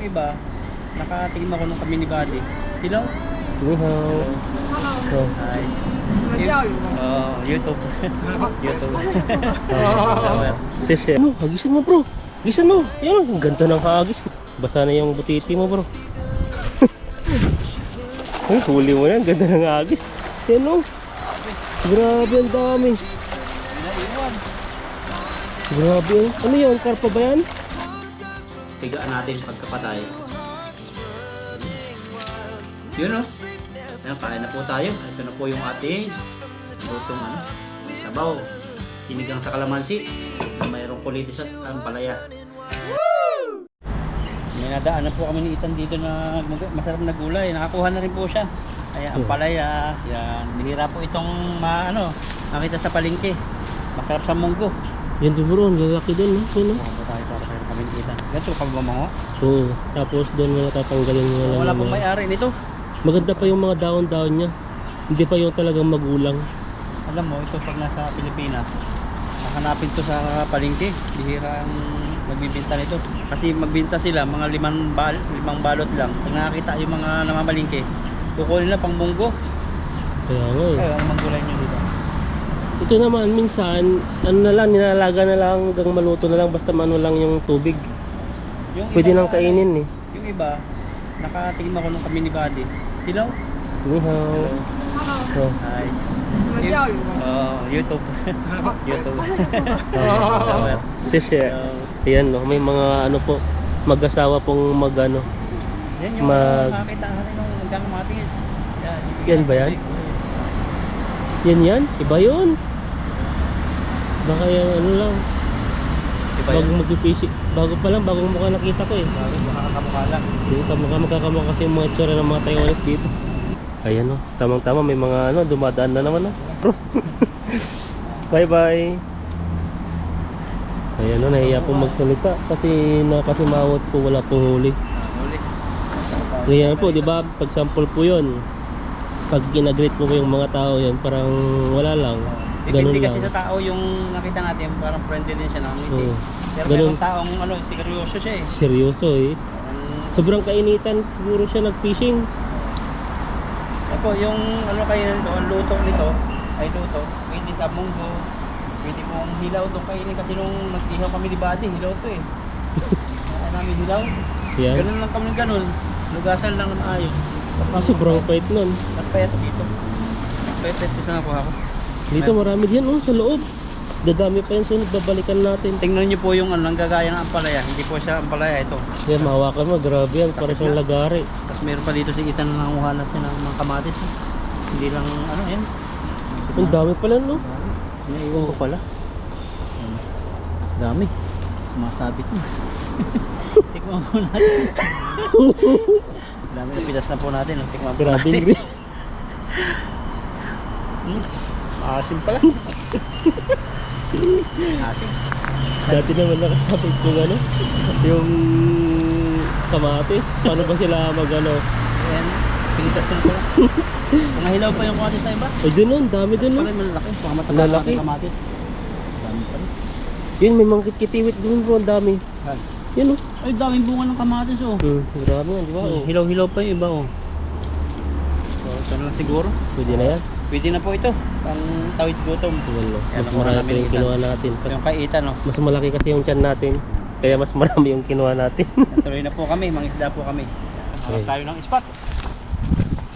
iba, nakatingin ako nung kami ni Buddy. Hello? Ni hao. Oh. Hi. YouTube. YouTube. Ano, hagisan mo bro. Hagisan mo. Yan, ang ganda ng hagis. Basa na yung butiti mo bro. Ay, huli mo yan. Ganda ng hagis. Yan o. Grabe, ang dami. Grabe o. Ano yun? Karpa ba yan? Tigaan natin pagkapatay. Yun o. Ayan, kain na po tayo. Ito na po yung ating lutong sabaw. Sinigang sa kalamansi. Mayroong kulitis at ampalaya. May nadaan na po kami ni Ethan dito na masarap na gulay. Nakakuha na rin po siya. Ayan, ampalaya. Yan. Bihira po itong makita sa palengke. Masarap sa munggo. Yan din bro, ang lalaki din. Yan o. Tayo para kayo kami ni Ethan. Ganito ka ba mga? So, tapos doon mo natatanggalin mo lang. Wala yung pong mga- may-ari nito. Maganda pa yung mga daon-daon niya. Hindi pa yung talagang magulang. Alam mo, ito pag nasa Pilipinas, hanapin to sa palengke. Bihira ang magbibinta nito. Kasi magbinta sila, mga limang balot lang. Pag nakakita yung mga namamalingke, kukunin na pang munggo. Kaya nga eh. Ano mang gulay nyo dito? Ito naman, minsan, ano na lang, ninalaga na lang hanggang maluto na lang, basta mano lang yung tubig. Yung Pwede iba, nang kainin eh. Yung iba, nakatingin ako nung kami ni Buddy. Hello? Ni hao. Oh. Hi. YouTube. YouTube. Share. Ayan no, may mga ano po, mag-asawa pong mag-ano. Yan yung nakakita natin nung hanggang matis. Yan ba yan? Yan? Iba yun. Baka yung ano lang. Iba Bago yan. mag-fishing. Bago pa lang, bagong mukha nakita ko eh. Makakamukha lang. Hindi, magkakamukha kasi yung mga itsura ng mga Taiwanese dito. Ayan o, tamang-tama may mga ano, dumadaan na naman o. Bye bye. Ayan o, nahiya pong magsalita kasi nakasimawot po, wala pong huli. Huli. Ngayon po, di ba? Pag sample po yun. Pag ginagreet mo yung mga tao yan, parang wala lang. Ganun Depende lang. kasi sa tao yung nakita natin, parang friendly din siya nakangiti. Oo. Pero Ganun. mayroong taong seryoso siya eh. Seryoso eh. Sobrang kainitan siguro siya nag-fishing. Ako yung kayo ang luto nito, ay luto, pwede sa munggo, pwede mong hilaw doon kainin kasi nung nagtihaw kami ni Buddy, hilaw to eh. Kaya namin hilaw. Yan. Ganun lang kami ganun. Lugasan lang na maayos. Sobrang pait nun. Nagpayat dito. Nagpayat dito na ako. Dito marami din oh, sa loob. Dadami pa yan, sunod babalikan natin. Tingnan niyo po yung nanggagaya ng ampalaya. Hindi po siya ampalaya ito. Yan, mahawakan mo, grabe yan, para Sakit siyang nga. lagari. Tapos meron pa dito si Ethan na nanguha natin ng mga kamatis. Hindi lang yan. Ang dami pala no. Naiwan ko pala. Dami. Masabit mo. Tikman po natin. Dami na pilas na po natin. Tikman po Grabe natin. yung Asim pala. Asim. Dati naman nakasabit yung ano, yung kamatis. Paano ba sila mag-ano? Ayan. Pinitas ko na pala. Mga hilaw pa yung kamatis na iba. O dun nun, dami dun no. Pala malaki. Baka mataba Lalaki. natin kamatis. Dami pa rin. Yun, may mga kitkitiwit dun bro, ang dami. Yan oh. Ay, daming bunga ng kamatis oh. Grabe yan, di ba? Oh. Hilaw-hilaw pa yung iba oh. So, ito na lang siguro. Pwede na yan. Pwede na po ito. Pang tawid gutom. Yan, no. Yan, Mas nakuha marami namin yung yung kinuha natin. Yung kay Ethan no. Mas malaki kasi yung tiyan natin. Kaya mas marami yung kinuha natin. Tuloy na po kami. Mga isda po kami. Okay. Tayo ng spot.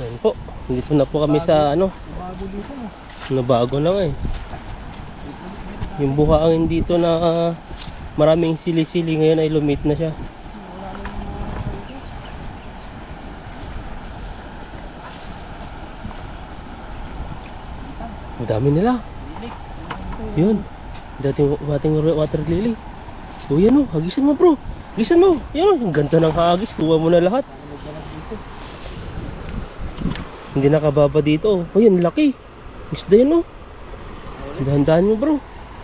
Ayan po. Dito na po kami sa ano. Bago dito no. Nabago na nga eh. Yung buhaangin dito na maraming sili-sili ngayon ay lumit na siya. Ang dami nila. Yun. Dating water lily. O yan o. Hagisan mo bro. Hagisan mo. Yan o. Ang ganda ng hagis. Kuha mo na lahat. Hindi nakababa dito. O yan. Laki. Isda yan o. Dahan-dahan mo bro.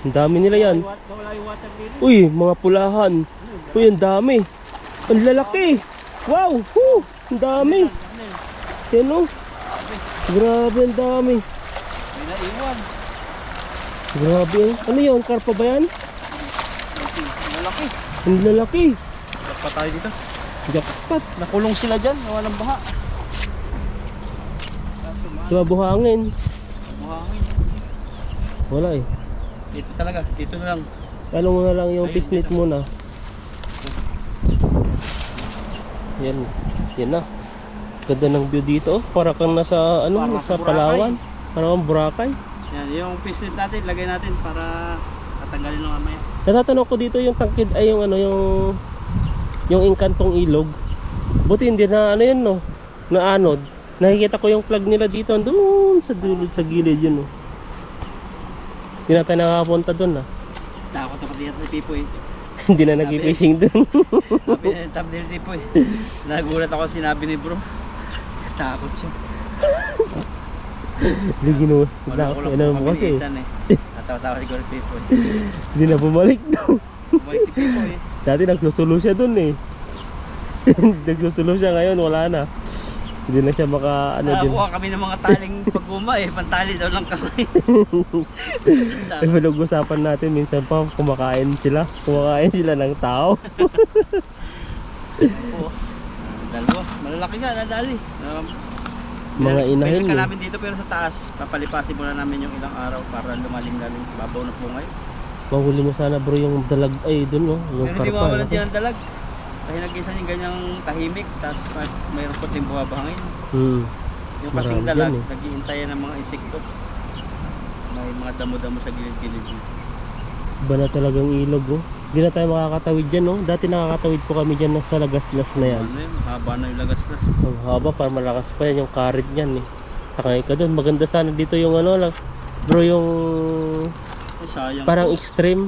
Ang dami nila yan. Wala yung water lily. Uy, mga pulahan. Uy, ang dami. Ang lalaki. Wow. Woo. Ang dami. Yan o. Grabe, ang dami. May naiwan. Grabe. Ano yun? Karpa ba yan? Malaki. Ang lalaki. Dapat tayo dito. Jackpot. Nakulong sila dyan, walang baha. Diba buhangin? Buhangin. Wala eh. Dito talaga, dito na lang. Ano mo na lang yung Ayun, pisnit dito. muna. Yan. Yan na. Ganda ng view dito. Para kang nasa ano, Parang sa Boracay. Palawan. Para kang Boracay. Yan, yung pisnit natin, lagay natin para tatanggalin ng mamaya. Natatanong ko dito yung tangkid ay yung ano yung inkantong ilog. Buti hindi na ano yun no. Na anod. Nakikita ko yung plug nila dito doon sa dulod sa gilid yun no. Hindi na tayo nakakapunta doon ah. Takot ako dito ni Pipoy. Hindi na nag-fishing doon. Sabi na tab din ni Pipoy. Nagulat ako sinabi ni bro. Takot siya. Hindi ginawa. Wala ko lang Ano mo kasi. Natawa-tawa siguro ni Pipoy. Hindi na bumalik doon. Bumalik si Pipoy. Dati nagsusulo siya doon eh. Nagsusulo siya ngayon wala na. Hindi na siya maka ano din. Nakakuha kami ng mga taling paguma eh. Pantali daw lang kami. Eh, pinag-usapan natin minsan pa kumakain sila ng tao. Oo. Dalawa. Malalaki nga, nadali. Mga inahin Pinaka eh. namin dito pero sa taas. Papalipasin muna namin yung ilang araw para lumalim-lalim. Babaw na po ngayon. Mahuli mo sana bro yung dalag ay doon no, yung Pero hindi karpa. mawalan din ang dalag. Dahil nag-isa yung ganyang tahimik. Tapos mayroon po ting buhabangin. Yung kasing Marami dalag, yan eh. nag-iintayan ng mga insekto. May mga damo-damo sa gilid-gilid. Iba na talagang ilog oh. Hindi na tayo makakatawid dyan no. Dati nakakatawid po kami dyan sa Lagaslas na yan. Ano yun? Haba na yung lagaslas. Ang haba para malakas pa yan yung karit niyan eh. Takay ka doon. Maganda sana dito yung ano lang. Bro yung Ay, sayang. parang extreme.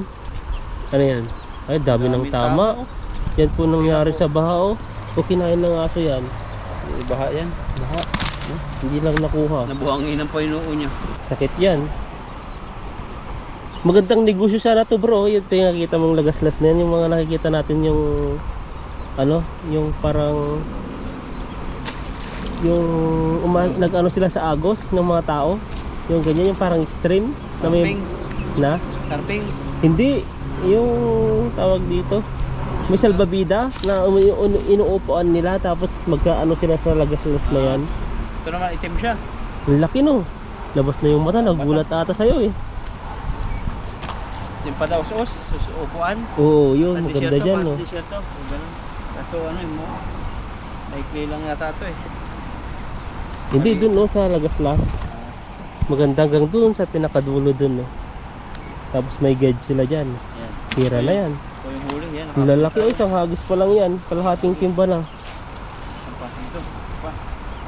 Ano yan? Ay dami ng Daming tama. Yan po nangyari sa baha oh. O kinain ng aso yan. Baha yan. Baha. Hindi lang nakuha. Nabuhanginan pa yung noo niya. Sakit yan. Magandang negosyo sana to bro. Yung nakikita mong lagaslas na yan. Yung mga nakikita natin yung ano, yung parang yung nag-ano sila sa agos ng mga tao. Yung ganyan, yung parang stream na may Surfing. na Surfing. hindi yung tawag dito. May salbabida na inuupuan nila tapos magkaano sila sa lagaslas na yan. Ito naman itim siya. Ang laki no. Labas na yung mata, nagulat ata sa'yo eh. Itim pa daw sus, upuan. Oo, yun, Sa maganda desierto, dyan pa, no. desierto. O, ganun. Kaso ano yung mo, maikli lang yata ito eh. Hindi dun no, sa lagaslas. Maganda hanggang dun sa pinakadulo dun no. Tapos may guide sila dyan. Yan. Tira na yan. Ito yung huli yan. Ang lalaki oh, isang hagis pa lang yan. Kalahating timba na. Dito. Pa.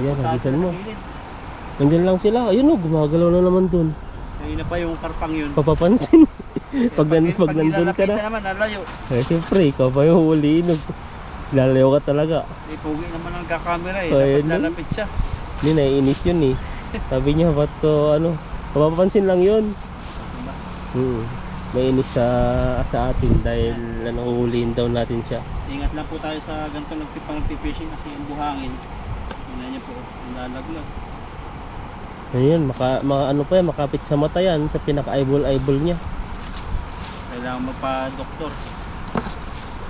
Yan, hagisan mo. Gilid. Nandiyan lang sila. Ayun oh, gumagalaw na naman dun. Kanina pa yung karpang yun. Papapansin. pag nandun ka na. Pag naman, nalayo. Eh, siyempre, ikaw pa yung huliin. Lalayo ka talaga. May pugi naman ang kakamera eh. Ayun, Dapat lalapit siya. Hindi, naiinis yun eh. Sabi niya, ba't ko ano, papapansin lang yun. Mainis sa atin dahil ano, huliin daw natin siya. Ingat lang po tayo sa ganito nagpipang-fishing kasi yung buhangin. Tingnan niyo po, ang lalaglag. Ayun, ano pa yan, makapit sa mata yan, sa pinaka-eyeball niya. Kailangan magpa-doktor.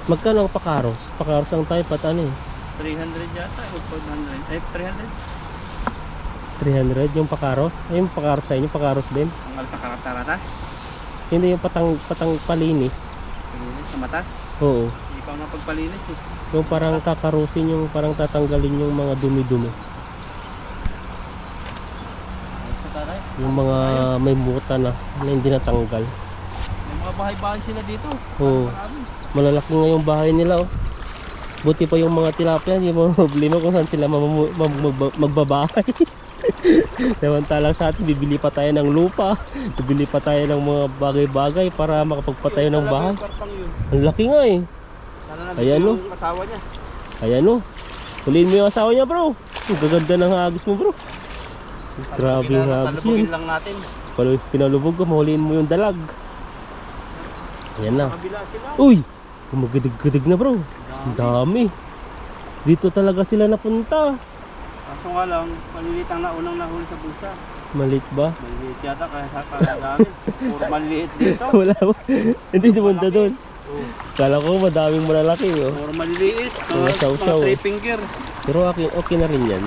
Magkano ang pakaros? Pakaros ang tayo, ano eh? 300 yata o 400? Eh, 300? 300 yung pakaros? Ay, yung pakaros sa inyo, pakaros din? Ang alta karatarata? Hindi yung patang palinis. Palinis sa mata? Oo. Hindi pa mapagpalinis eh. Yung parang kakarusin, yung parang tatanggalin yung mga dumi-dumi. Sa taray. Yung mga may muta na hindi natanggal. May mga bahay-bahay sila dito. Oo. Marami. Malalaki nga yung bahay nila oh. Buti pa yung mga tilapia, hindi mo problema kung saan sila magbabahay. Samantalang sa atin, bibili pa tayo ng lupa, bibili pa tayo ng mga bagay-bagay para makapagpatayo ng bahay. Talagang karpang yun. Ang laki nga eh. Sana Ayan, nandito no? yung asawa niya. Ayan oh. Huliin mo yung asawa niya bro. Ang gaganda ng hagis mo bro. Grabe yung hagis Talubugin yun. lang natin. Pinalubog ko, mahuliin mo yung dalag. Ayan na. Kabila sila. Uy! Gumagadig-gadig na bro. Ang dami. Dito talaga sila napunta. Kaso nga lang, maliliit ang naunang nahuli sa bulsa. Malit ba? Maliliit yata kaya sa dami. Puro maliliit dito. Wala ba? Hindi pumunta doon. Kala ko madaming malalaki oh. Puro maliliit. Mga saw-saw, Mga eh. 3 finger. Pero okay na rin yan.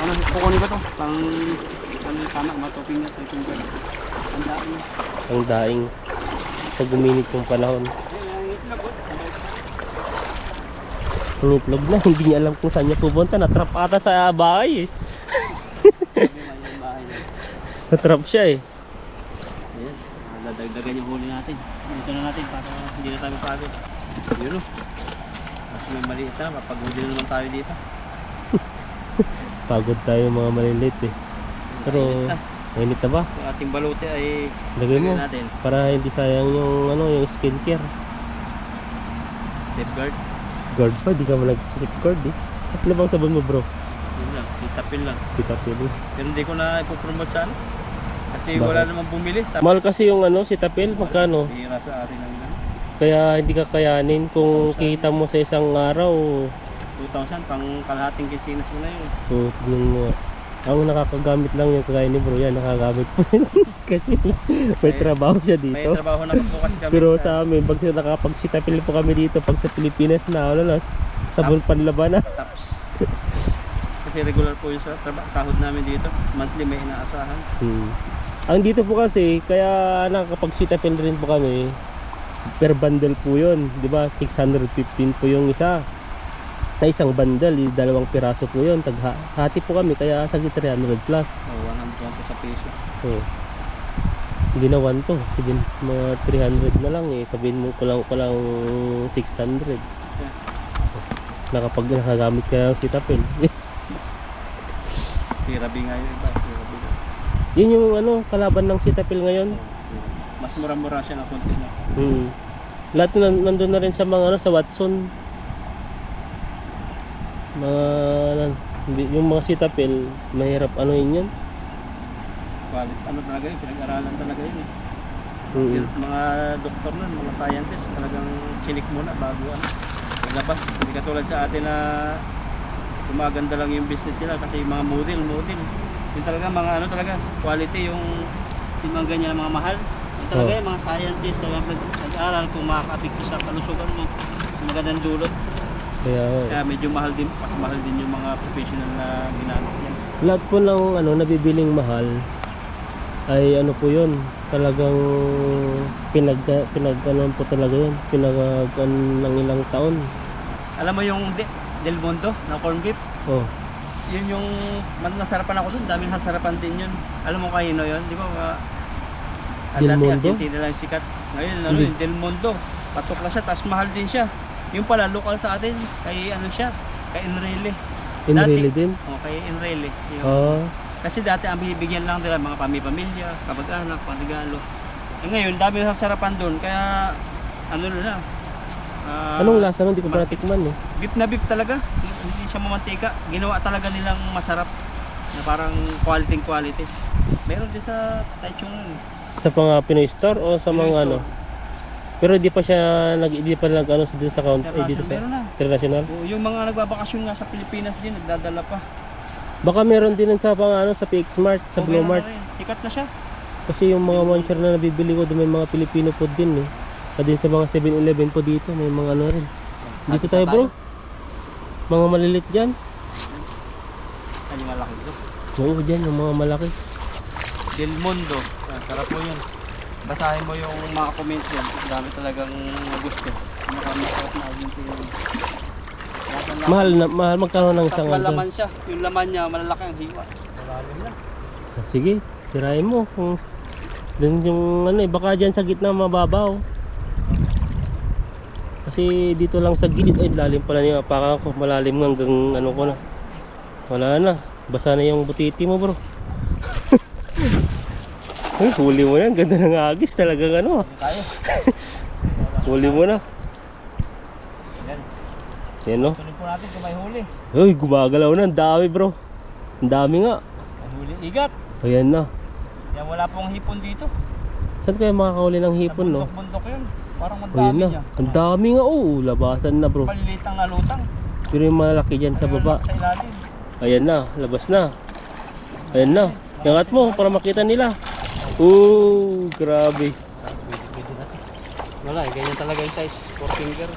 Ano, kukunin ba to? Pang, ano yung tama, matoping niya, 3 finger. Ang dami. Ang daing pag uminit yung panahon. Ayun, itlog, oh. Ang itlog na, hindi niya alam kung saan niya pupunta. Natrap ata sa bahay eh. Sabi nga yung bahay niya. Natrap siya eh. Ayan, dadagdagan yung huli natin. Dito na natin para hindi na tayo mapagod. Yun o. Mas may maliit na, mapaghuli na naman tayo dito. Pagod tayo mga maliliit eh. Pero mainit na ba? Yung ating balute ay Lagay mo natin. para hindi sayang yung ano, yung skincare. Safeguard. Guard pa, di ka mo nag-safeguard eh. At na bang sabon mo bro? Yun lang, sitapin lang. Sitapil. Pero hindi ko na ipopromote sa ano. Kasi Bakit? wala namang bumili. Mahal kasi yung ano, sitapil, magkano? Bihira sa atin ang ano. Kaya hindi ka kayanin kung kita mo sa isang araw. 2,000 pang kalahating kisinas mo na yun. So, tignan mo. Ang nakakagamit lang yung kagaya ni bro, yan nakagamit po. Kasi may trabaho siya May dito. trabaho na po kasi kami. Pero sa amin, pag nakapagsitapil po kami dito, pag sa Pilipinas na, ano na, sabon panlaban na. Taps. Kasi regular po yung sahod namin dito. Monthly may inaasahan. Ang dito po kasi, kaya nakapagsitapil rin po kami, per bundle po yun, di ba? 615 po yung isa. Na isang bundle, dalawang piraso po yun. Hati po kami, kaya sa 300 plus. Oh, 100 sa piso. Oh. Hindi na 1 to, sabihin mga 300 na lang eh. Sabihin mo ko lang 600. Yeah. Nakagamit ka ng sitapil. Si Rabi nga yun iba. Si Rabi. Yun yung ano, kalaban ng sitapil ngayon. Mas mura-mura siya ng konti na. Lahat nandun na rin sa mga ano, sa Watson. Yung mga sitapil, mahirap ano yun. Quality. Ano talaga yun? Pinag-aralan talaga yun. Yung mga doktor nun, mga scientist, talagang chinik muna bago ano. Maglabas. Hindi katulad sa atin na gumaganda lang yung business nila kasi yung mga model. Yung talaga mga ano talaga, quality yung mga ganyan mga mahal. Yung talaga yung mga scientist talaga nag-aaral kung makaka-apekto sa kalusugan mo. Magandang dulot. Kaya medyo mahal din, mas mahal din yung mga professional na ginamit niya. Lahat po ng ano, nabibiling mahal ay ano po yun, talagang pinag-anon po talaga yun, ng ilang taon. Alam mo yung Del Mundo na corn beef? Oh. Yun yung nasarapan ako dun, daming nasarapan din yun. Alam mo kanino yun, di ba? Del Dati Mundo? Argentina lang yung sikat. Ngayon ano yun, Del Mundo. Patok lang siya, tapos mahal din siya. Yung pala lokal sa atin, kay ano siya, kay Enrile. Enrile din? Oh, kay Enrile. Kasi dati ang bibigyan lang nila mga pamilya, kapag-anak, panigalo. Ngayon, dami na sarapan doon, kaya ano na. Anong lasa nun? Hindi ko pa natikman eh. Beef na beef talaga, hindi siya mamantika. Ginawa talaga nilang masarap, na parang quality. Meron din sa Taichung nun. Sa mga Pinoy store o sa Pinoy mga ano? store. Pero hindi pa ano dito sa dito sa Meron na. international. Yung mga nagbabakasyon nga sa Pilipinas din, nagdadala pa. Baka meron din sa sa PX Mart, sa Blue Meron Mart. na rin. Sikat na siya. Kasi yung mga muncher na nabibili ko, doon may mga Filipino food din eh. At din sa mga 7-Eleven po dito, may mga ano rin. Dito tayo bro. Mga malilit dyan. Ay, malaki ito. Oo, dyan yung mga malaki. Del Mundo. Sarap mo yun. Basahin mo yung mga comments yan. Dami talagang gusto. Masarap na Argentina. Mahal magkano ng Tapos isang malaman siya. Yung laman niya, malalaki ang hiwa. Malalim na. Sige, tirahin mo. Kung dun yung ano eh, baka dyan sa gitna mababaw. Kasi dito lang sa gilid ay lalim pala niya. Apakan ko, malalim hanggang ano ko na. Wala na. Basa na yung butiti mo bro. Ay, huli mo na. Ganda ng agis. Talagang ano. Tayo. Huli mo na. Yan. Yan no. Tuloy po natin kung may huli. Uy, gumagalaw na. Ang dami bro. Ang dami nga. May huli. Igat. Ayan na. Yan, wala pong hipon dito. Saan kaya makakahuli ng hipon no? Sa bundok yun. Parang Ayan madami na. niya. Ang dami nga. Oh, labasan na bro. Palilitang na lutang. Pero yung malaki dyan sa baba. Sa ilalim. Ayan na, labas na. Ayan na. Yangat mo para makita nila. Oh, grabe. Wala eh, ganyan talaga yung size. 4 finger.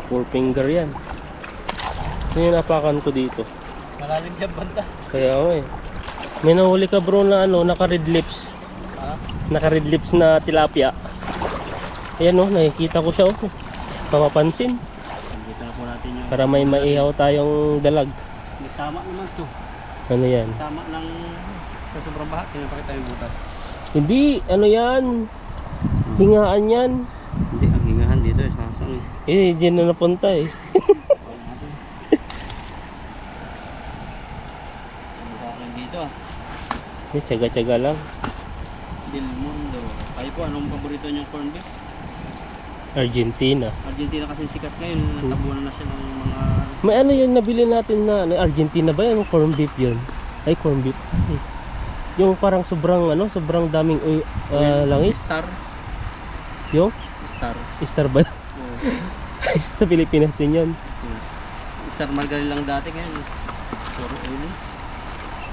4 finger yan. Ito yung napakan ko dito. Malalim dyan banda. Kaya ako eh. May nahuli ka bro na ano, naka red lips. Ha? Naka red lips na tilapia. Ayan oh, nakikita ko siya oh. Papapansin. Dito na po natin yung... Para may maihaw tayong dalag. May tama naman to. Ano yan? Tama ng... Sa sobrang baha, pinapakita yung butas. Hindi, ano yan? Hingaan yan. Hindi, ang hingahan dito eh, sasang eh. Eh, dyan na napunta eh. Dito ah. Eh, tsaga-tsaga lang. Del Mundo. Kayo po, anong paborito niyong corn beef? Argentina. Argentina kasi sikat ngayon, natabunan na siya ng mga... May ano yun nabili natin na ano, Argentina ba yan? Corn beef yun? Ay, corn beef. Ay. Yung parang sobrang ano, sobrang daming langis. Star. Yung Star. Star ba? Oh, Sa Pilipinas din yun. yes. Star margarine lang dati ngayon. Puro oil.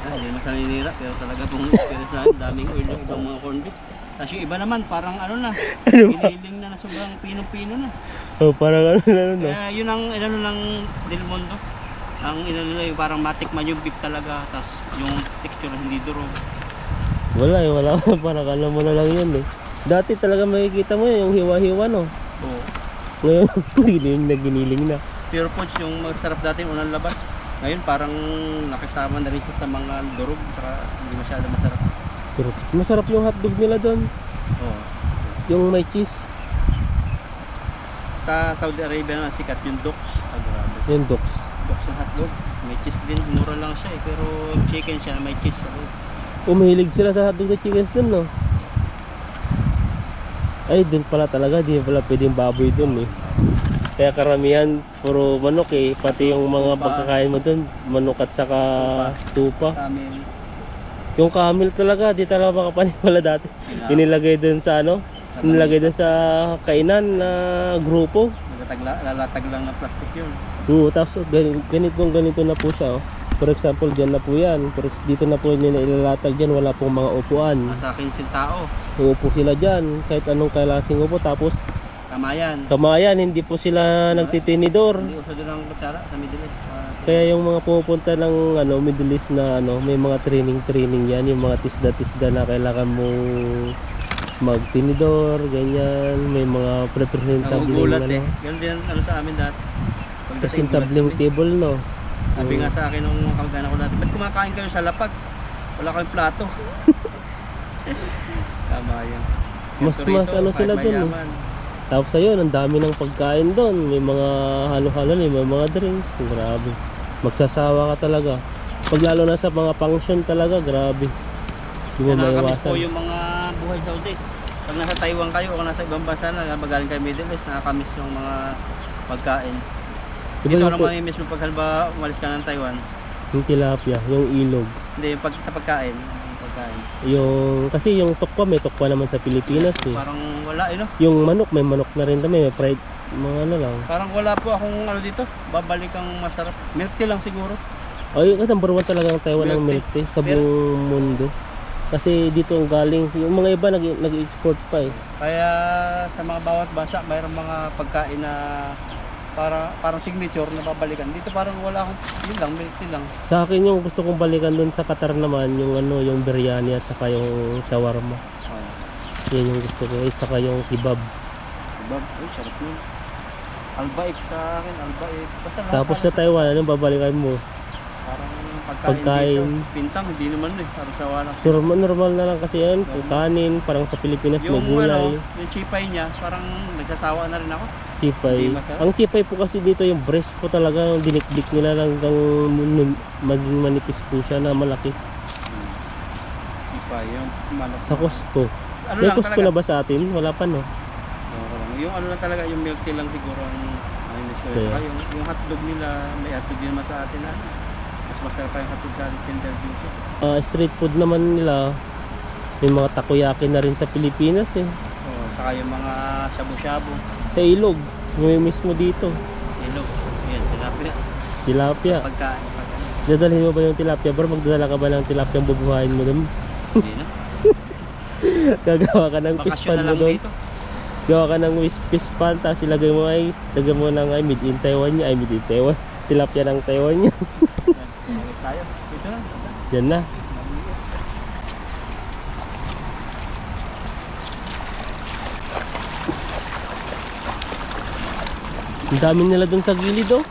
Hindi naman sa ninira, pero talaga pong pero sa daming oil yung ibang mga corn beef. Tapos yung iba naman, parang ano na, giniling na sobrang pinong-pino na. Oh, parang ano na ano. Kaya yun ang inano ng Del Mundo. Ang inano nila yung parang matikman yung beef talaga, tapos yung texture hindi durog. Wala eh, wala. Parang alam mo na lang yun eh. Dati talaga makikita mo yung hiwa-hiwa no. Oo. Ngayon, giniling na giniling na. Pure Foods yung masarap dati yung unang labas. Ngayon parang nakisama na rin siya sa mga durog, saka hindi masyado masarap. Pero masarap yung hotdog nila doon. Oo. Yung may cheese. Sa Saudi Arabia na sikat yung Dox. Grabe. Yung dox. Dox yung hotdog. May cheese din, mura lang siya eh, pero chicken siya na may cheese. Umihilig sila sa hotdog na chickens doon no. Ay, doon pala talaga, di pala pwedeng baboy doon eh. Kaya karamihan puro manok eh, pati yung mga Tupa. pagkakain mo doon, manok at saka tupa. Kami, Yung camel talaga, di talaga makapaniwala dati. Inilagay doon sa ano, inilagay doon sa kainan na grupo. lalatag lang ng plastic yun. Oo, tapos ganito na po siya oh. For example, dyan na po yan. Dito na po nila ilalatag dyan, wala pong mga upuan. Nasa 15 tao, Uupo sila dyan, kahit anong klaseng upo. Tapos kamayan. kamayan, hindi po sila nagtitinidor. Hindi uso doon ang kutsara sa Middle East. Kaya yung mga pupunta ng ano, Middle East na ano, may mga training yan, yung mga tisda-tisda na kailangan mo magtinidor, ganyan, may mga presentable Nagugulat ano, eh. Ganun din ang ano sa amin dati. Pagdating, presentable gulat kami. table no. Sabi nga sa akin nung kamag-anak ko dati, ba't kumakain kayo sa lapag? Wala kayong plato. Tama yan. Mas ano sila dun, no? Tapos ayun, ang dami ng pagkain doon. May mga halo-halo, may mga drinks. Grabe. Magsasawa ka talaga. Pag lalo na sa mga function talaga, grabe. Hindi mo Nakakamiss po maiwasan. yung mga buhay sa Saudi. Pag nasa Taiwan kayo o nasa ibang bansa na, magaling kayo Middle East, nakakamiss yung mga pagkain. Diba Dito yung, ano mamimiss mo pag halimbawa umalis ka ng Taiwan? yung tilapia, yung ilog. Hindi, yung sa pagkain. Yung pagkain. Kasi yung tokwa, may tokwa naman sa Pilipinas eh. Parang wala eh no? Yung manok, may manok na rin kami. May fried, mga ano lang. Parang wala po akong ano dito. Babalik ang masarap. Milk tea lang siguro. Ay, number one talaga ang Taiwan ng Milk milk tea sa buong mundo. Kasi dito ang galing, yung mga iba nag-export pa eh. Kaya sa mga bawat bansa, mayroong mga pagkain na parang signature na babalikan. Dito parang wala akong, yun lang, milk tea lang. Sa akin yung gusto kong balikan doon sa Qatar naman, yung ano, yung biryani at saka yung shawarma. Yan yung gusto ko, at saka yung kebab. Kebab, ay sarap yun. Albaik sa akin, albaik. Basta lahat Tapos sa Taiwan, anong babalikan mo? parang pagkain. dito. Pintang, hindi naman eh. Parang sa wala. Normal na lang kasi yan, kung kanin, parang sa Pilipinas may Yung gulay. yung chipay niya, parang nagsasawa na rin ako. Chipay. Hindi masarap. Ang chipay po kasi dito yung breast po talaga, yung dinikdik nila hanggang maging manipis po siya na malaki. Chipay, yung manok. Sa Costco. Ano May lang Costco talaga. na ba sa atin? Wala pa no? Yung ano lang talaga, yung milk tea lang siguro ang miss ko. So, Saka yung hotdog nila, may hotdog din naman sa atin na. Mas masarap pa yung hotdog sa Tender Juice. Street food naman nila, may mga takoyaki na rin sa Pilipinas eh. Oh, saka yung mga shabu-shabu. Sa ilog, may mismo dito. Ilog. Yan, tilapia. Tilapia. Pagkain. Dadalhin mo ba yung tilapia bro? Magdadala ka ba ng tilapia ang bubuhayin mo doon? Hindi na. Gagawa ka ng fish Bakasyon pan na mo lang doon? dito. Gawa ka ng fish pan, tapos ilagay mo lagay mo ng made in Taiwan niya, made in Taiwan. Tilapia ng Taiwan niya. Balik tayo. Dito na. Yan na. Ang dami nila dun sa gilid oh.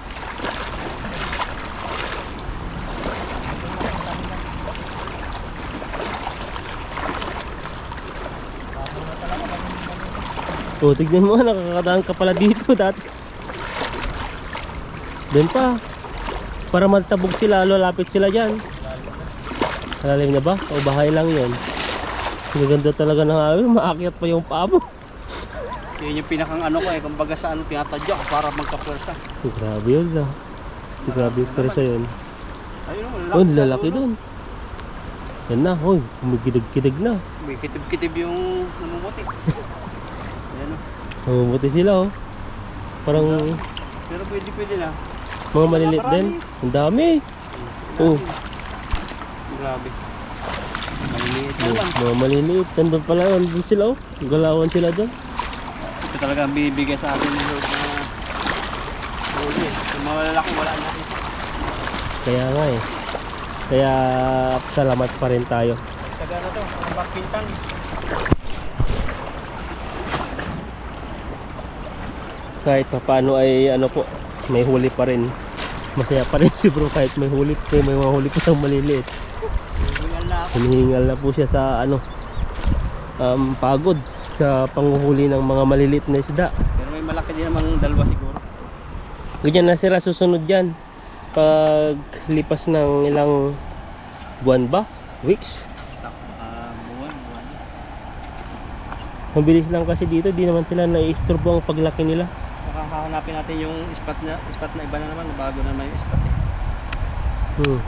Oh, tignan mo, nakakadaan ka pala dito dati. Doon pa. Para matabog sila, lalapit sila dyan. Malalim na ba? O bahay lang yun? Maganda talaga ng hangin, maakyat pa yung paa mo. Yun yung pinakang ano ko kumbaga sa ano tinatadya ko para magka-pwersa. Grabe yun lah. Grabe yung persa yun. Ayun, Oh, lalaki doon. Yan na, hoy, kumikidig-kidig na. May kitib-kitib yung namumuti. Ayan o. Mamumuti sila oh. Parang Pero pwede na. mga maliliit din. Ang dami. Oh, Grabe. Maliliit oh, lang. mga maliliit. Nandun pala, nandun sila oh. Galawan sila doon. Ito talaga ang binibigay sa atin ng Lord na huli. Yung mga lalaki wala na rin. Kaya nga eh. Kaya salamat pa rin tayo. Taga na to, mga bakpintang. Kahit pa paano ay ano po, may huli pa rin. Masaya pa rin si bro kahit may huli, may mga huli pa siyang maliliit. Hingal na ako. Hinihingal na po siya sa ano, pagod sa panghuhuli ng mga maliliit na isda. Pero may malaki din namang dalawa siguro. Ganyan na sila susunod dyan. Pag lipas ng ilang buwan ba? Weeks? Buwan. Mabilis lang kasi dito, di naman sila naiisturbo ang paglaki nila. Saka hahanapin natin yung spot na iba na naman. Bago na naman yung spot eh.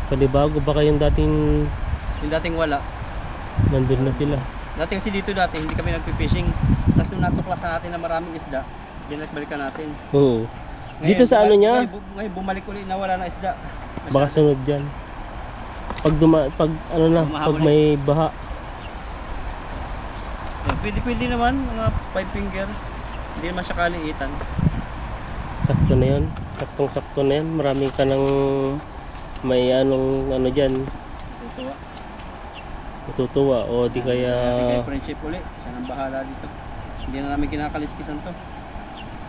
Panibago baka yung dating Yung dating wala. nandun na sila. Dati kasi dito hindi kami nagpipishing. Tapos nung natuklasan natin na maraming isda, binalik-balikan natin. Oo. Dito sa ano niya? Ngayon bumalik ulit na wala na isda. Baka sunod dyan. Pag ano na, pag may baha. Pwede naman, mga 5 finger. Hindi naman siya kaliitan. Sakto na yun. Saktong-sakto na yan. Marami ka ng may anong ano dyan. Tutuwa. Natutuwa. O di kaya Natin kay friendship ulit. Siya nang bahala dito. Hindi na namin kinakaliskisan to.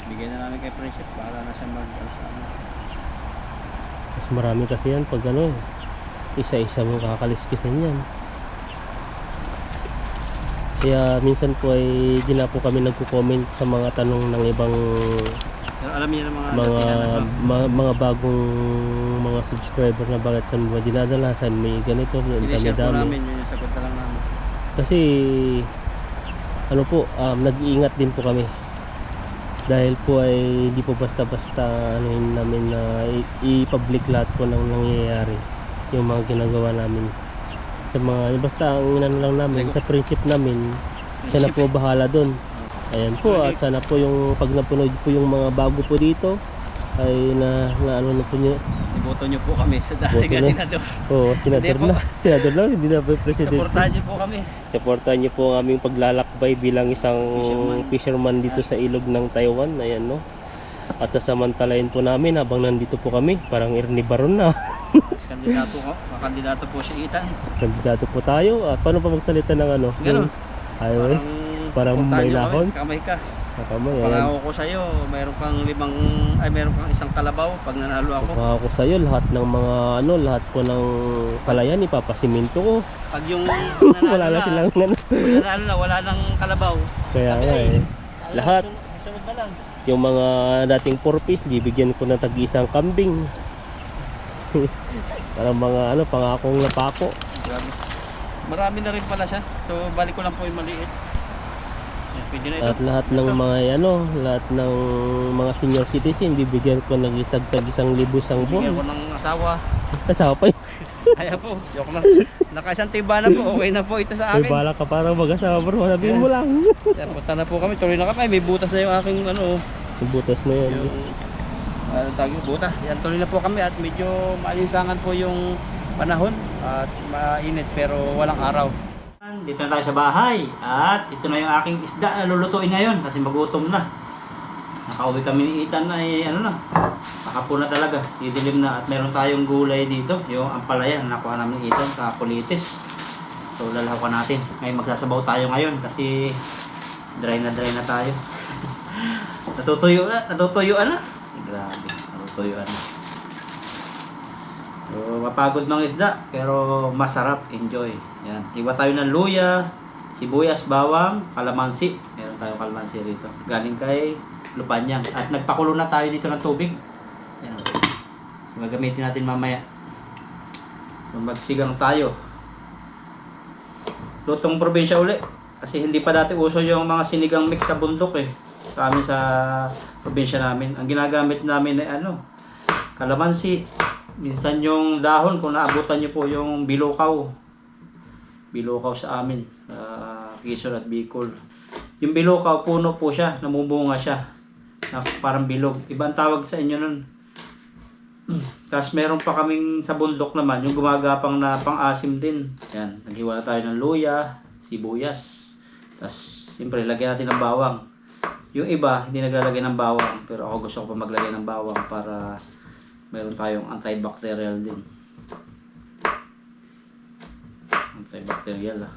Bigay na namin kay friendship. Bahala na siya sa amin. mas marami kasi yan pag ano, isa-isa mo kakaliskisan yan. Kaya minsan po ay di na po kami nagko-comment sa mga tanong ng ibang Pero alam niyo ng mga mga bagong mga subscriber na bakit saan mo dinadala, saan may ganito, sinishare po dami-dami. namin. Yun yung sagot na lang namin. Kasi ano po, nag-iingat din po kami. Dahil po ay hindi po basta-basta anuhin namin na i-public lahat po ng nangyayari. Yung mga ginagawa namin. Sa mga, basta ang inano lang namin, sa friendship namin, siya na po bahala doon. Ayan po, at sana po yung pag napunood po yung mga bago po dito, ay na ano na po nyo. Iboto nyo po kami sa dating Boto na. senador. Oo, senador Hindi po. na. Senador lang, hindi na po president. Supportahan nyo po kami. Supportahan niyo po ang aming paglalakbay bilang isang fisherman dito sa ilog ng Taiwan. Ayan no. At sasamantalayin po namin habang nandito po kami. Parang Ernie Baron na. Kandidato po si Ethan. Kandidato po tayo. Paano pa magsalita ng ano? Ganun. Ayun. Parang may lahon. Kamay ka. Nakamay. Ayan. Pangako ko sa'yo, mayroon kang isang kalabaw pag nanalo ako. Pangako sa'yo lahat ng mga ano, lahat po ng palayan ipapasiminto ko. Pag yung Wala na silang ano. nanalo na, wala nang kalabaw. Kaya Sabi nga ay, eh. Lahat. Sunod na lang. Yung mga dating 4 piece, bibigyan ko ng tag-isang kambing. Parang mga ano, pangakong napako. Grabe. Marami na rin pala siya. So balik ko lang po yung maliit. Yan, pwede na ito. At lahat ng mga ano, lahat ng mga senior citizen, bibigyan ko ng itagtag 1,000 sang Bigyan ko buwan. ng asawa. Kasama pa yun. Ayan po. Joke lang. Nakaisang tiba na po. Okay na po ito sa May akin. bala ka parang mag-asawa bro, sabihin mo lang. Yan, punta na po kami. Tuloy na kami. Ay, may butas na yung aking ano. Yung butas na yan. Yung tawag yung butas. Yan, tuloy na po kami at medyo maalinsangan po yung panahon at mainit pero walang araw. Dito na tayo sa bahay at ito na yung aking isda na lulutuin ngayon kasi magutom na. Nakauwi kami ni Ethan ay ano na, pakapon na talaga, didilim na at meron tayong gulay dito, yung ampalaya na nakuha namin ni Ethan sa Politis. So lalahawan natin. Ngayon magsasabaw tayo ngayon kasi dry na tayo. Natutuyuan na. Grabe, natutuyuan na. So mapagod mga isda pero masarap, enjoy. Yan, hiwa tayo ng luya, sibuyas, bawang, kalamansi. Meron tayong kalamansi rito. Galing kay Lupanyang. At nagpakulo na tayo dito ng tubig. Yan. So gagamitin natin mamaya. So magsigang tayo. Lutong probinsya uli. Kasi hindi pa dati uso yung mga sinigang mix sa bundok eh. Sa amin sa probinsya namin. Ang ginagamit namin ay ano, kalamansi. Minsan yung dahon, kung naabutan nyo po yung bilukaw. Bilukaw sa amin, Quezon at Bicol. Yung bilukaw, puno po siya, namubunga siya. Na parang bilog. Ibang tawag sa inyo nun. Tapos meron pa kaming sa bundok naman, yung gumagapang na pang-asim din. Yan, naghiwa na tayo ng luya, sibuyas. Tapos, siyempre, lagyan natin ng bawang. Yung iba, hindi naglalagay ng bawang. Pero ako gusto ko pa maglagay ng bawang para meron tayong antibacterial din. Antibacterial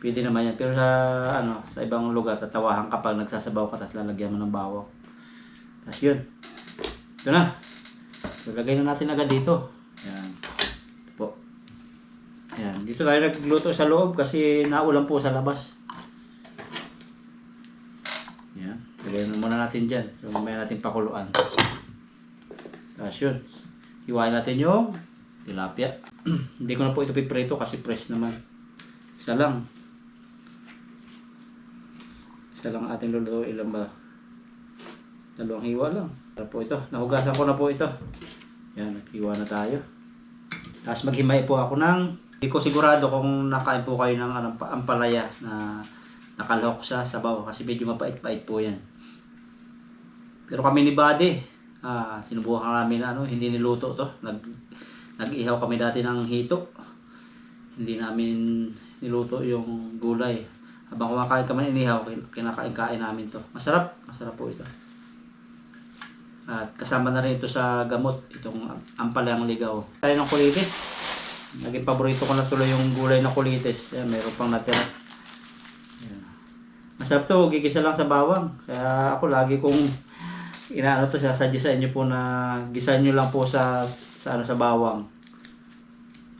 Pwede naman yan. Pero sa ibang lugar, tatawahan kapag nagsasabaw ka tapos lalagyan mo ng bawang. Tapos yun. Ito na. So, lagay na natin agad dito. Yan. Ito po. Yan. Dito tayo nagluto sa loob kasi naulan po sa labas. Yan. Lagay na muna natin dyan. So, mamaya natin pakuluan. Tapos yun. Hiwain natin yung tilapia. Hindi ko na po ito piprito kasi press naman. Isa lang. Isa lang ating lulutuin. Ilan ba? Dalawang hiwa lang. Para po ito. Nahugasan ko na po ito. Yan. Naghiwa na tayo. Tapos maghimay po ako ng... Hindi ko sigurado kung nakain po kayo ng ampalaya na nakalahok sa sabaw. Kasi medyo mapait-pait po yan. Pero kami ni Buddy, sinubukan namin hindi niluto to. Nag-ihaw kami dati ng hito. Hindi namin niluto yung gulay. Habang kumakain kami inihaw, kinakain-kain namin to. Masarap po ito. At kasama na rin ito sa gamot, itong ampalayang ligaw. Tayo ng kulitis. Naging paborito ko na tuloy yung gulay na kulitis. Yan, meron pang natira. Yan. Masarap to, gigisa lang sa bawang. Kaya ako lagi kong sasadya sa inyo po na gisahin nyo lang po sa bawang.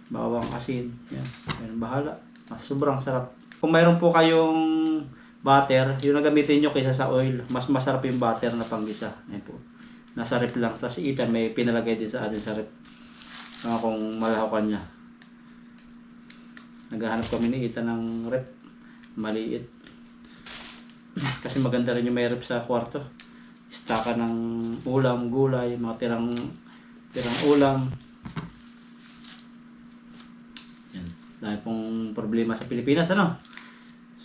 Bawang asin. Yan. Yan, bahala. Sobrang sarap. Kung mayroon po kayong butter, yung nagamitin nyo kaysa sa oil, mas masarap yung butter na panggisa. Yan po. Nasa rep lang. Tapos Ethan may pinalagay din sa atin sa rep. Kung malahakan niya. Naghahanap kami ni Ethan ng rep. Maliit. Kasi maganda rin yung may rep sa kwarto. Istaka ng ulam, gulay, mga tirang ulam. Yan. Dahil pong problema sa Pilipinas,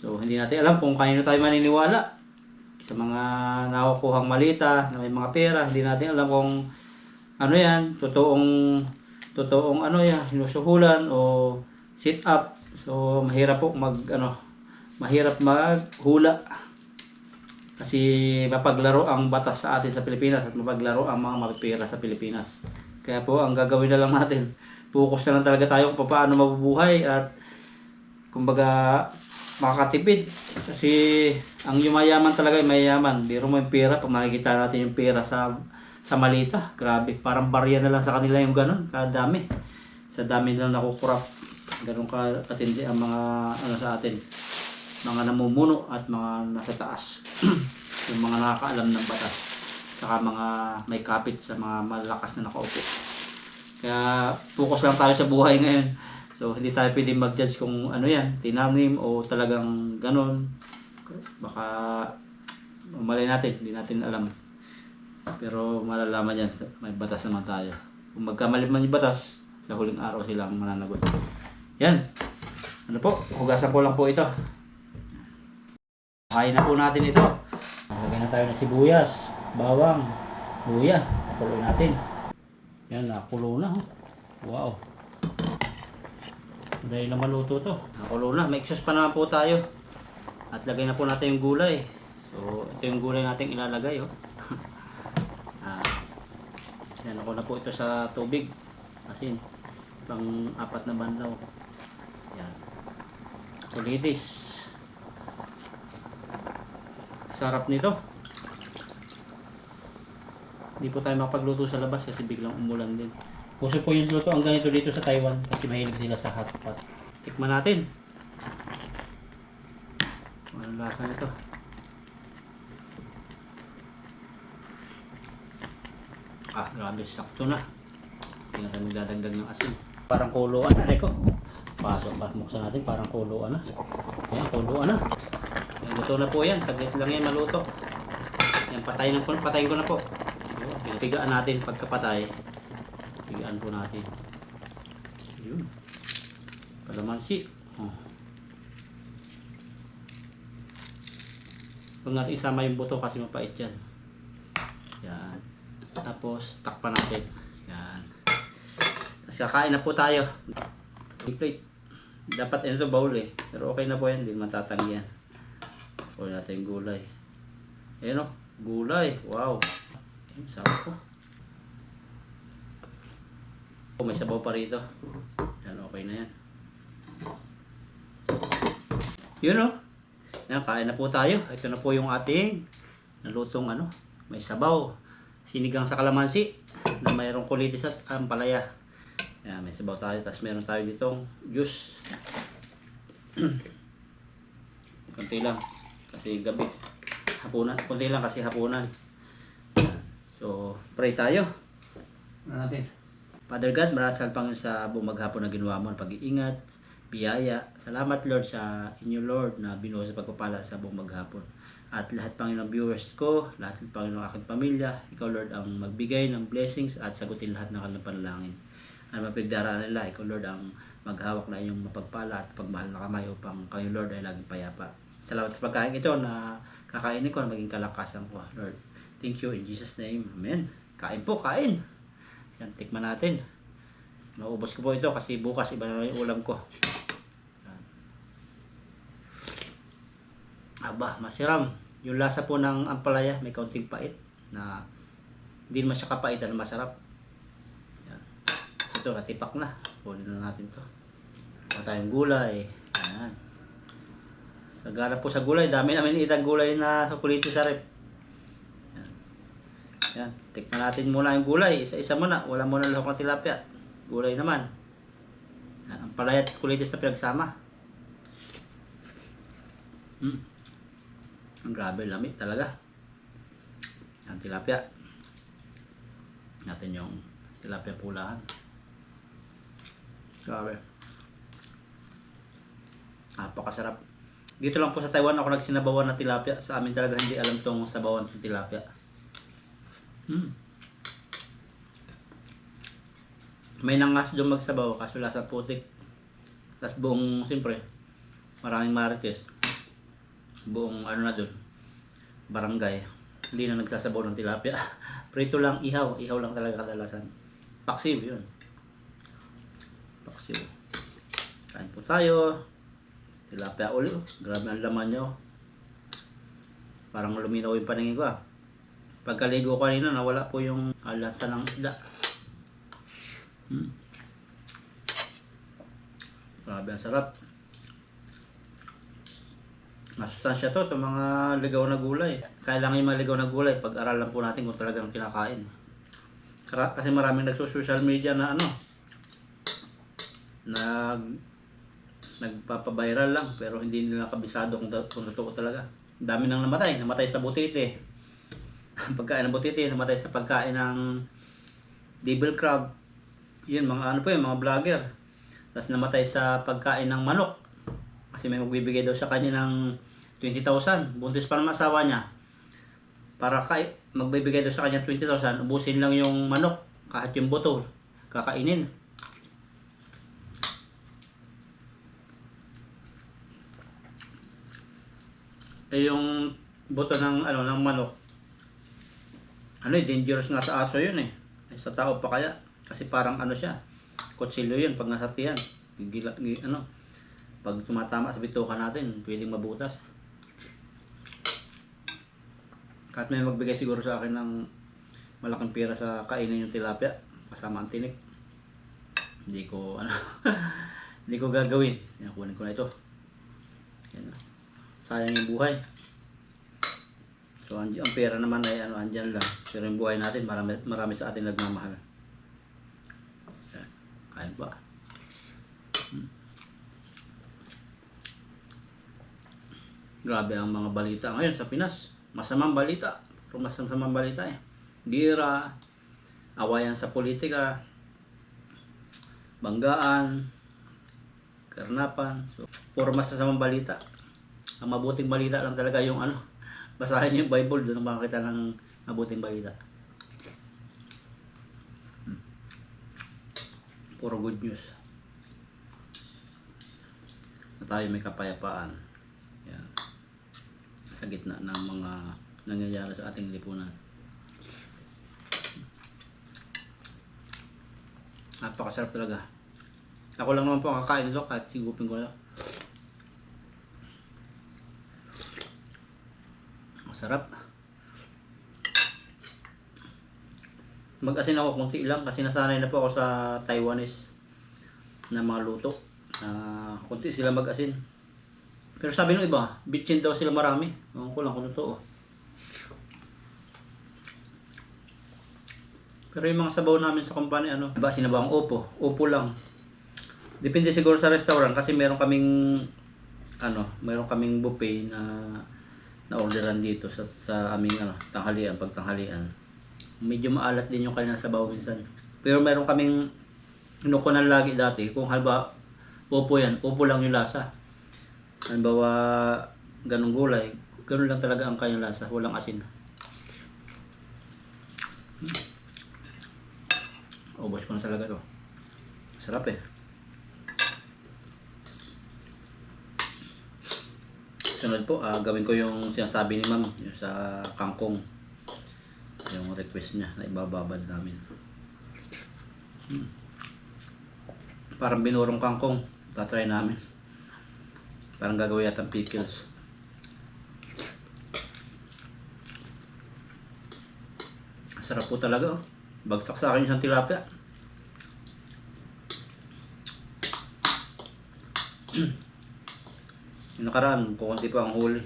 So, hindi natin alam kung kanino tayo maniniwala. Sa mga nakukuhang malita, na may mga pera, hindi natin alam kung yan, totoong sinusuhulan o sit up. So, mahirap po mahirap maghula. Kasi mapaglaro ang batas sa atin sa Pilipinas at mapaglaro ang mga mapipira sa Pilipinas. Kaya po, ang gagawin na lang natin, focus na lang talaga tayo kung paano mabubuhay at kumbaga makakatipid. Kasi ang yumayaman talaga ay mayayaman. Biro mo yung pera, pag makikita natin yung pera sa malita, grabe. Parang barya na lang sa kanila yung ganun, kadami. Sa dami na nakukurap. Ganun katindi ang mga sa atin. Mga namumuno at mga nasa taas. Yung mga nakakaalam ng batas. Saka mga may kapit sa mga malalakas na nakaupo. Kaya focus lang tayo sa buhay ngayon. So hindi tayo pwedeng mag-judge kung tinanim o talagang ganun. Baka malay natin, hindi natin alam. Pero malalaman yan, may batas naman tayo. Kung magkamali man yung batas, sa huling araw silang mananagot. Yan. Hugasan ko lang po ito. Kain na po natin ito. Lagyan na tayo ng sibuyas, bawang, luya. Nakuloy natin. Yan, nakulo na. Wow. Dahil na maluto to. Nakulo na. May exhaust pa naman po tayo. At lagay na po natin yung gulay. So, ito yung gulay natin ilalagay. Oh. Yan ako na po ito sa tubig. Asin. Pang 4 na bandaw. Yan. Kulitis. Sarap nito. Hindi po tayo makapagluto sa labas kasi biglang umulan din. Puso po yung luto ang ganito dito sa Taiwan kasi mahilig sila sa hot pot. Tikman natin. Anong lasa nito? Grabe, sakto na. Hindi natin magdadagdag ng asin. Parang kuluan na, Reko. Pasok pa, buksan natin, parang kuluan na. Ayan, kuluan na. Ayan, luto na po yan. Saglit lang yan maluto. Ayan, patayin ko na po. Pigaan natin pagkapatay. Pigaan po natin. Yun. Kalamansi. Huwag natin isama yung buto kasi mapait yan. Yan. Tapos, takpan natin. Yan. Tapos kakain na po tayo. Plate. Dapat ito bowl eh. Pero okay na po yan. Hindi matatanggi yan. Kuha natin yung gulay. Ayan o. Gulay. Wow. Ayan, sarap po. May sabaw pa rito. Yan, okay na yan. Yun o. Yan, kain na po tayo. Ito na po yung ating nalutong may sabaw. Sinigang sa kalamansi na mayroong kulitis at ampalaya. Yan, may sabaw tayo. Tapos meron tayo ditong juice. Kunti lang. Kasi gabi. Hapunan. Kunti lang kasi hapunan. So, pray tayo. Ano natin? Father God, marasal Panginoon sa buong maghapon na ginawa mo ang pag-iingat, biyaya. Salamat Lord sa inyo Lord na binuo sa pagpapala sa buong maghapon. At lahat Panginoon viewers ko, lahat Panginoon aking pamilya, ikaw Lord ang magbigay ng blessings at sagutin lahat ng kanilang panalangin. Ano mapigdaraan nila, ikaw Lord ang maghawak na iyong mapagpala at pagmahal na kamay upang kayo Lord ay laging payapa. Salamat sa pagkain ito na kakainin ko na maging kalakasan ko Lord. Thank you in Jesus name. Amen. Kain po, kain. Yan, tikman natin. Naubos ko po ito kasi bukas iba na yung ulam ko. Yan. Aba, masiram. Yung lasa po ng ampalaya, may kaunting pait na hindi naman siya kapaitan na masarap. Yan. So ito, natipak na. Kunin na natin to. Wala tayong gulay. Yan. Sagana po sa gulay. Dami namin itang gulay na sa kulitis sa rep. Yan. Yan. Tikman natin muna yung gulay. Isa-isa muna. Wala muna lahok ng tilapia. Gulay naman. Yan. Ampalaya at kulitis na pinagsama. Ang grabe, lamig talaga. Ang tilapia. Natin yung tilapia pulahan. Grabe. Napakasarap. Dito lang po sa Taiwan ako nagsinabawan ng tilapia. Sa amin talaga hindi alam tong sabawan ng tilapia. May nangas doon magsabaw kaso lasa putik. Tapos buong, siyempre, maraming marites. Buong na doon, barangay, hindi na nagsasabaw ng tilapia. Prito lang, ihaw lang talaga kadalasan. Paksiw yun. Paksiw. Kain po tayo. Tilapia uli. Grabe ang laman nyo. Parang luminaw yung paningin ko Pagkaligo ko kanina, nawala po yung lasa ng isda. Grabe ang sarap. Masustansya to, itong mga ligaw na gulay. Kailangan yung mga ligaw na gulay, pag-aralan po natin kung talagang kinakain. Kasi maraming nagso-social media na nagpapaviral lang, pero hindi nila kabisado kung totoo talaga. Dami nang namatay sa butite. Pagkain ng butite, namatay sa pagkain ng devil crab. Yun, mga mga vlogger. Tapos namatay sa pagkain ng manok. Kasi may magbibigay daw sa kanya ng 20,000. Buntis pa ng asawa niya. Para magbibigay daw sa kanya 20,000, ubusin lang yung manok. Kahit yung buto, kakainin. Yung buto ng manok. Dangerous nga sa aso yun Sa tao pa kaya. Kasi parang siya. Kutsilyo yun pag nasartihan. Pag tumatama sa bituka natin, pwedeng mabutas. Kahit may magbigay siguro sa akin ng malaking pera sa kainin yung tilapia, kasama ang tinik. Hindi ko, hindi ko gagawin. Yan, kunin ko na ito. Yan. Sayang yung buhay. So, ang pera naman ay andyan lang. Pero yung buhay natin, marami sa atin nagmamahal. Yan. Kain pa. Grabe ang mga balita ngayon sa Pinas. Masamang balita. Pero masamang balita eh. Gira, awayan sa politika, banggaan, karnapan. So, puro masasamang balita. Ang mabuting balita lang talaga yung basahin yung Bible, doon makakita ng mabuting balita. Puro good news. Na tayo may kapayapaan. Yan. Sa gitna ng mga nangyayari sa ating lipunan. Napakasarap talaga. Ako lang naman po ang kakain nito kahit sigupin ko na. Masarap. Mag-asin ako kunti lang kasi nasanay na po ako sa Taiwanese na mga luto. Kunti sila mag-asin. Pero sabi ng iba, bitchin daw sila marami. Ewan ko lang kung totoo. Pero yung mga sabaw namin sa company, iba sinabawang opo. Opo lang. Depende siguro sa restaurant kasi meron kaming buffet na orderan dito sa aming tanghalian, pagtanghalian. Medyo maalat din yung kanilang sabaw minsan. Pero meron kaming inukunan lagi dati. Kung halba opo yan, opo lang yung lasa. Halimbawa, ganong gulay, ganun lang talaga ang kanyang lasa, walang asin. Ubos ko na talaga to. Sarap eh. Sunod po, gawin ko yung sinasabi ni ma'am, yung sa kangkong. Yung request niya na ibababad namin. Parang binurong kangkong, tatry namin. Parang gagawin yata pickles. Sarap po talaga oh. Bagsak sa akin isang tilapia. Yung nakaraan, kukunti pa ang huli.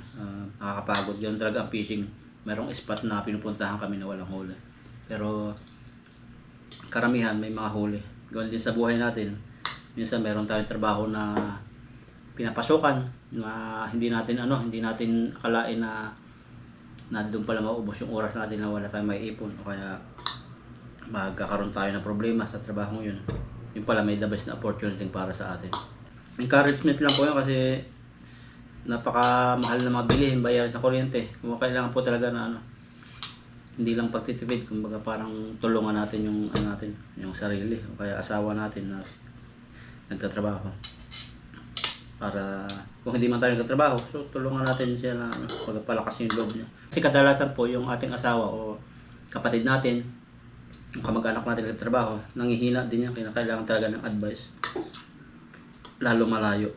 Nakakapagod yun talaga ang fishing. Merong spot na pinupuntahan kami na walang huli. Pero karamihan may mga huli. Gawin din sa buhay natin. Minsan meron tayong trabaho na pinapasukan na hindi natin akalain na doon pala maubos yung oras natin na wala tayong may ipon o kaya magkakaroon tayo ng problema sa trabaho yun. Yung pala may the best na opportunity para sa atin. Encouragement lang po yun kasi napakamahal na mabilihin, bayaran sa kuryente. Kung kailangan po talaga na hindi lang pagtitipid, kumbaga parang tulungan natin yung sarili o kaya asawa natin na nagtatrabaho. Para kung hindi man tayo nagtatrabaho, so tulungan natin siya na pagpalakas yung loob niya. Kasi kadalasan po yung ating asawa o kapatid natin, yung kamag-anak natin nagtatrabaho, nangihina din yan, kailangan talaga ng advice. Lalo malayo.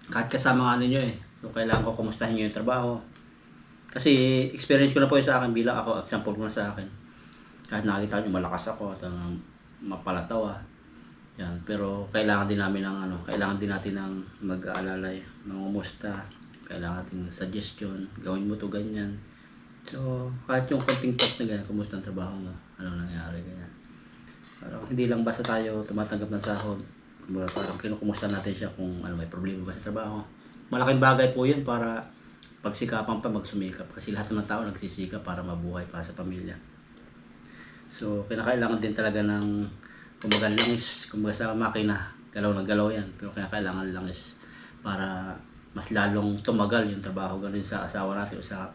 Kahit kasama nga ninyo eh. So kailangan ko kumustahin nyo yung trabaho. Kasi experience ko na po yun sa akin bilang ako, example ko na sa akin. Kahit nakikita nyo malakas ako at mapalatawa. Yan, pero kailangan din natin ng mag-aalalay, mangumusta, kailangan natin ng suggestion, gawin mo to ganyan. So, kahit yung konting post na ganyan, kumusta ang trabaho mo, ano nangyari, ganyan. Parang hindi lang basta tayo tumatanggap ng sahod, parang kinukumusta natin siya kung may problema ba sa trabaho. Malaking bagay po yun para pagsikapan pa magsumikap kasi lahat ng tao nagsisikap para mabuhay, para sa pamilya. So, kinakailangan din talaga ng kumbaga langis, kumbaga sa makina, galaw na galaw yan, pero kailangan langis para mas lalong tumagal yung trabaho. Ganun sa asawa natin o sa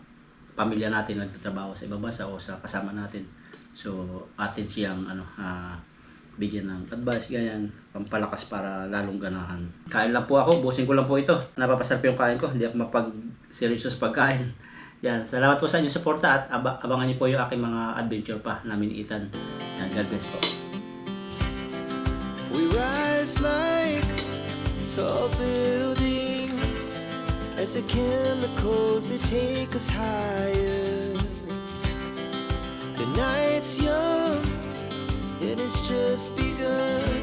pamilya natin nagtatrabaho sa ibang bansa o sa kasama natin. So atin siyang bigyan ng advice, ganyan, pampalakas para lalong ganahan. Kain lang po ako, busin ko lang po ito. Napapasarap yung kain ko, hindi ako mapag-seryoso sa pagkain. Yan, salamat po sa inyong suporta at abangan niyo po yung aking mga adventure pa namin Ethan. Yan, God bless po. We rise like Tall buildings, as the chemicals they take us higher. The night's young, it has just begun.